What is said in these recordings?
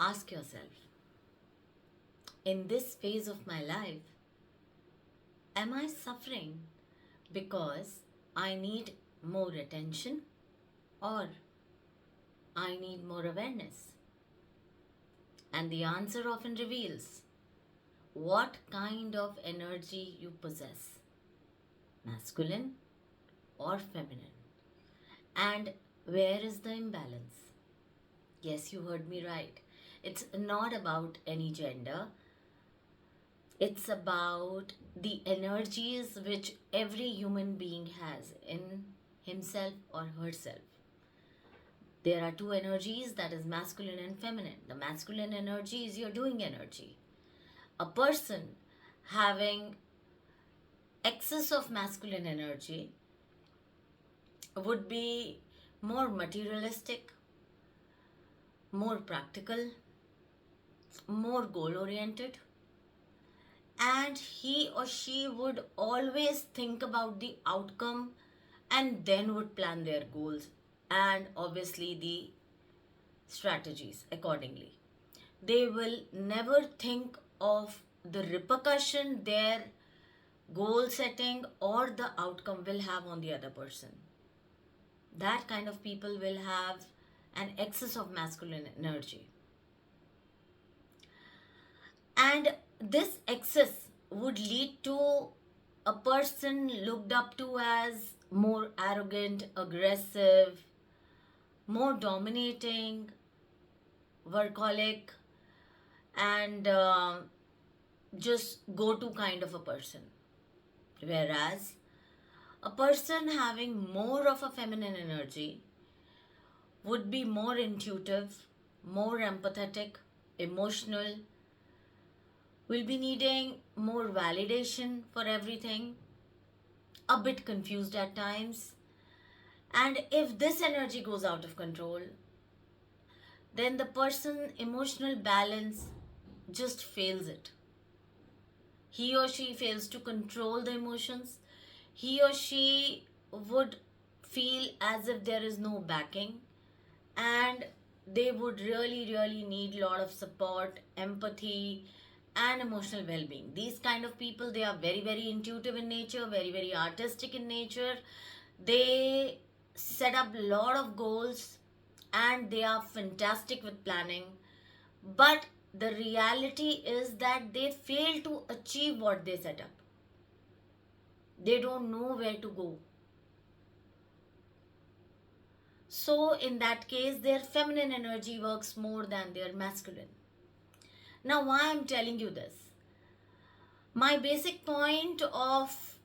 Ask yourself, in this phase of my life, am I suffering because I need more attention or I need more awareness? And the answer often reveals what kind of energy you possess, masculine or feminine, and where is the imbalance. Yes, you heard me right. It's not about any gender, it's about the energies which every human being has in himself or herself. There are two energies, that is masculine and feminine. The masculine energy is your doing energy. A person having excess of masculine energy would be more materialistic, more practical, more goal oriented, and he or she would always think about the outcome and then would plan their goals and obviously the strategies accordingly. They will never think of the repercussion their goal setting or the outcome will have on the other person. That kind of people will have an excess of masculine energy. And this excess would lead to a person looked up to as more arrogant, aggressive, more dominating, workaholic, and just go to kind of a person. Whereas a person having more of a feminine energy would be more intuitive, more empathetic, emotional, will be needing more validation for everything, a bit confused at times. And if this energy goes out of control, then the person emotional balance just fails it. He or she fails to control the emotions. He or she would feel as if there is no backing, and they would really need a lot of support, empathy, and emotional well-being. These kind of people, they are very intuitive in nature, very artistic in nature. They set up a lot of goals and they are fantastic with planning, but the reality is that they fail to achieve what they set up. They don't know where to go. So in that case, their feminine energy works more than their masculine. Now, why I'm telling you this? My basic point of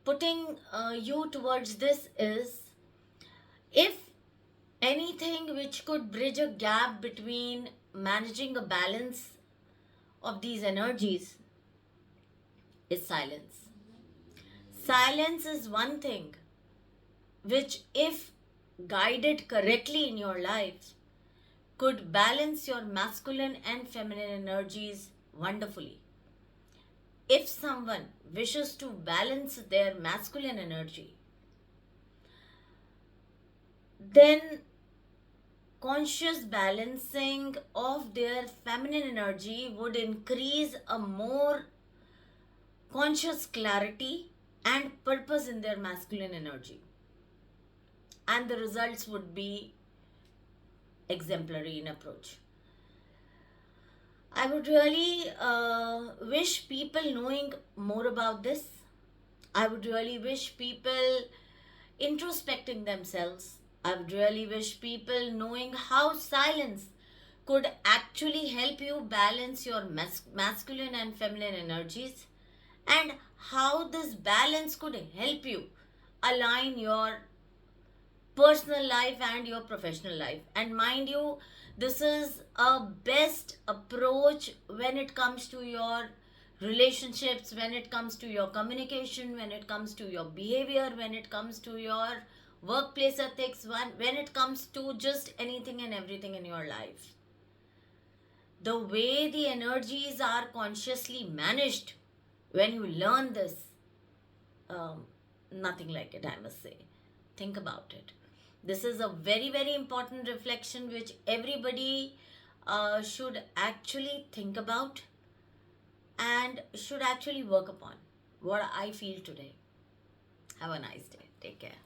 putting you towards this is, if anything which could bridge a gap between managing a balance of these energies is silence. Silence is one thing which, if guided correctly in your life, could balance your masculine and feminine energies wonderfully. If someone wishes to balance their masculine energy, then conscious balancing of their feminine energy would increase a more conscious clarity and purpose in their masculine energy, and the results would be exemplary in approach. I would really wish people knowing more about this. I would really wish people introspecting themselves. I would really wish people knowing how silence could actually help you balance your masculine and feminine energies, and how this balance could help you align your personal life and your professional life. And mind you, this is a best approach when it comes to your relationships, when it comes to your communication, when it comes to your behavior, when it comes to your workplace ethics, when it comes to just anything and everything in your life. The way the energies are consciously managed, when you learn this, nothing like it, I must say. Think about it. This is a very important reflection which everybody should actually think about and should actually work upon. What I feel today. Have a nice day. Take care.